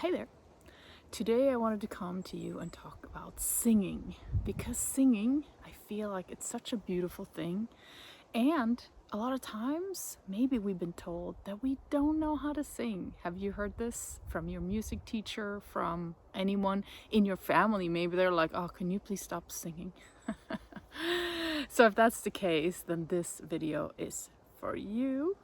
Hi there. Today I wanted to come to you and talk about singing because singing, I feel like it's such a beautiful thing. And a lot of times, maybe we've been told that we don't know how to sing. Have you heard this from your music teacher, from anyone in your family? Maybe they're like, oh, can you please stop singing? So if that's the case, then this video is for you.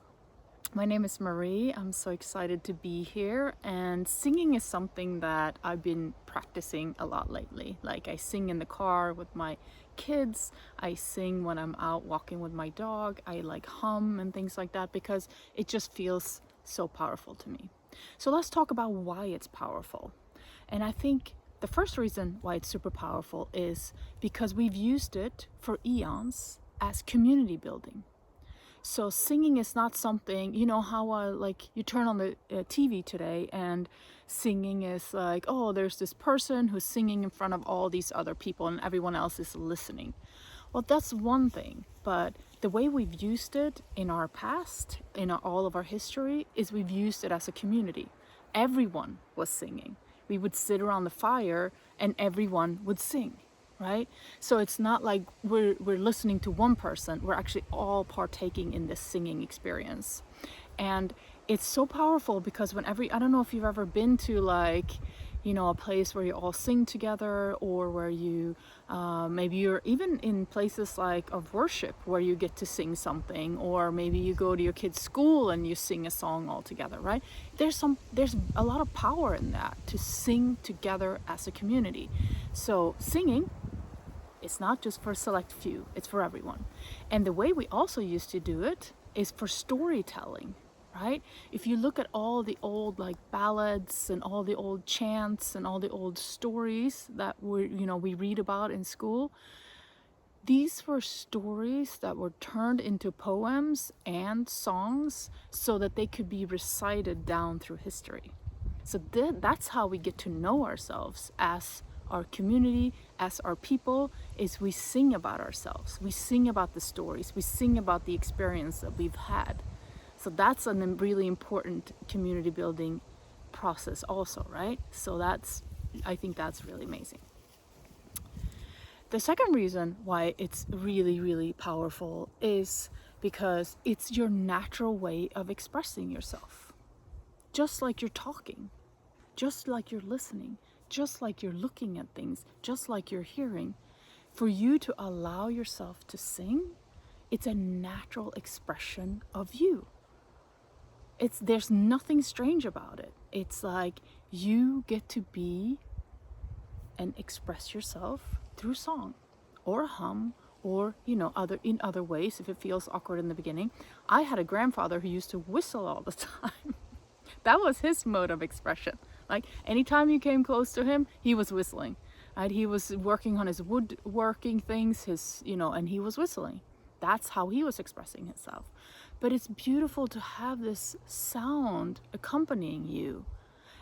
My name is Marie. I'm so excited to be here, and singing is something that I've been practicing a lot lately. Like, I sing in the car with my kids, I sing when I'm out walking with my dog, I like hum and things like that because it just feels so powerful to me. So let's talk about why it's powerful. And I think the first reason why it's super powerful is because we've used it for eons as community building. So singing is not something, you know how like you turn on the TV today and singing is like, oh, there's this person who's singing in front of all these other people and everyone else is listening. Well, that's one thing, but the way we've used it in our past, in all of our history, is we've used it as a community. Everyone was singing. We would sit around the fire and everyone would sing. Right? So it's not like we're listening to one person, we're actually all partaking in this singing experience. And it's so powerful because I don't know if you've ever been to like, a place where you all sing together, or where you maybe you're even in places like of worship where you get to sing something, or maybe you go to your kid's school and you sing a song all together, right? There's a lot of power in that, to sing together as a community. So singing, it's not just for a select few, it's for everyone. And the way we also used to do it is for storytelling, right? If you look at all the old like ballads and all the old chants and all the old stories that we read about in school, these were stories that were turned into poems and songs so that they could be recited down through history. So that's how we get to know ourselves as our community, as our people, is we sing about ourselves. We sing about the stories. We sing about the experience that we've had. So that's a really important community building process also, right? So I think that's really amazing. The second reason why it's really, really powerful is because it's your natural way of expressing yourself. Just like you're talking, just like you're listening, just like you're looking at things, just like you're hearing. For you to allow yourself to sing, it's a natural expression of you. There's nothing strange about it. It's like you get to be and express yourself through song or hum, or in other ways if it feels awkward in the beginning. I had a grandfather who used to whistle all the time. That was his mode of expression. Like, anytime you came close to him, he was whistling. Right? He was working on his woodworking things, and he was whistling. That's how he was expressing himself. But it's beautiful to have this sound accompanying you.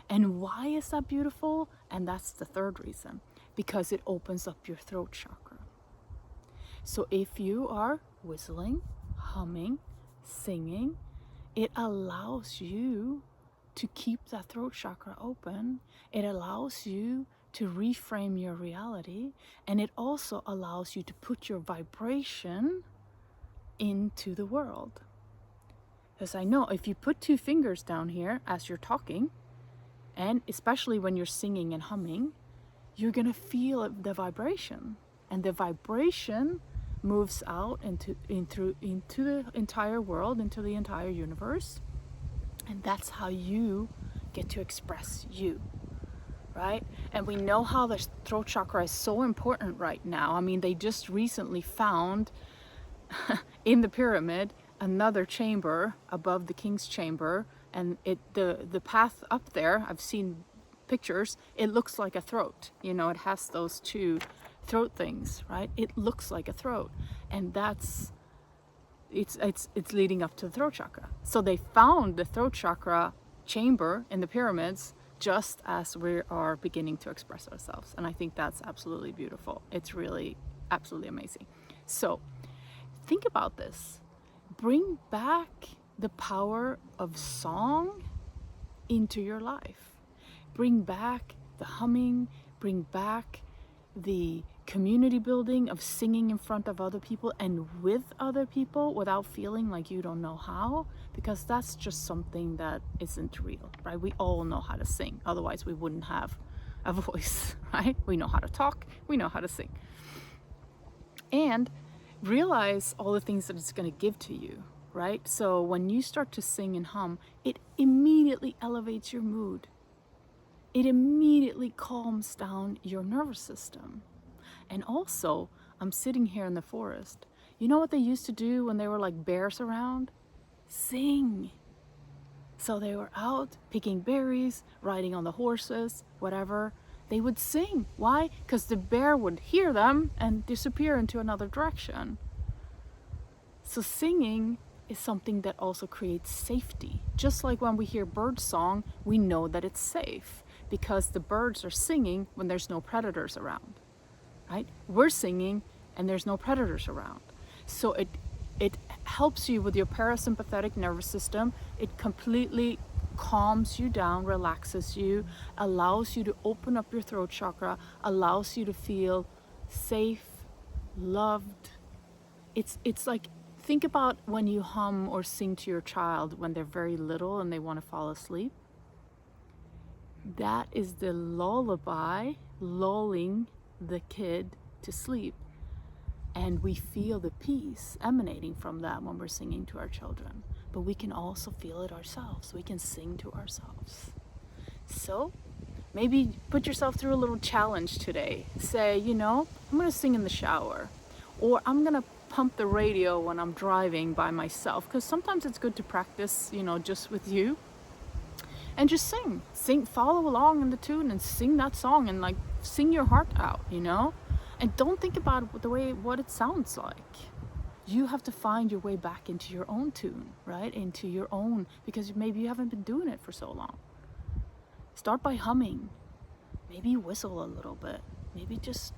And why is that beautiful? And that's the third reason. Because it opens up your throat chakra. So if you are whistling, humming, singing, it allows you to keep that throat chakra open. It allows you to reframe your reality, and it also allows you to put your vibration into the world. Because I know if you put two fingers down here as you're talking, and especially when you're singing and humming, you're gonna feel the vibration, and the vibration moves out into the entire world, into the entire universe. And that's how you get to express you, right? And we know how the throat chakra is so important right now. I mean, they just recently found in the pyramid another chamber above the king's chamber, and the path up there, I've seen pictures, it looks like a throat. It has those two throat things, right? It looks like a throat, and it's leading up to the throat chakra. So they found the throat chakra chamber in the pyramids just as we are beginning to express ourselves. And I think that's absolutely beautiful. It's really absolutely amazing. So think about this. Bring back the power of song into your life. bring back the humming, bring back the community building of singing in front of other people and with other people without feeling like you don't know how, because that's just something that isn't real, right? We all know how to sing, otherwise we wouldn't have a voice, right? We know how to talk, we know how to sing. And realize all the things that it's going to give to you, right? So when you start to sing and hum, it immediately elevates your mood. It immediately calms down your nervous system. And also, I'm sitting here in the forest. You know what they used to do when there were like bears around? Sing. So they were out picking berries, riding on the horses, whatever. They would sing. Why? Because the bear would hear them and disappear into another direction. So singing is something that also creates safety. Just like when we hear bird song, we know that it's safe because the birds are singing when there's no predators around, right? We're singing and there's no predators around. So it helps you with your parasympathetic nervous system. It completely calms you down, relaxes you, allows you to open up your throat chakra, allows you to feel safe, loved. It's like, think about when you hum or sing to your child when they're very little and they want to fall asleep. That is the lullaby lulling the kid to sleep. And we feel the peace emanating from that when we're singing to our children. But we can also feel it ourselves. We can sing to ourselves. So maybe put yourself through a little challenge today. Say, I'm going to sing in the shower. Or I'm going to pump the radio when I'm driving by myself. Because sometimes it's good to practice, just with you. And just sing, follow along in the tune and sing that song and like sing your heart out, And don't think about what it sounds like. You have to find your way back into your own tune, right? Into your own, because maybe you haven't been doing it for so long. Start by humming. Maybe whistle a little bit. Maybe just,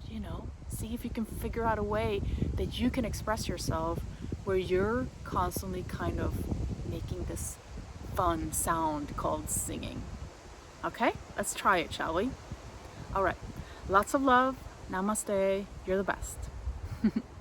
see if you can figure out a way that you can express yourself where you're constantly kind of making this fun sound called singing. Okay, let's try it, shall we? All right, lots of love. Namaste. You're the best.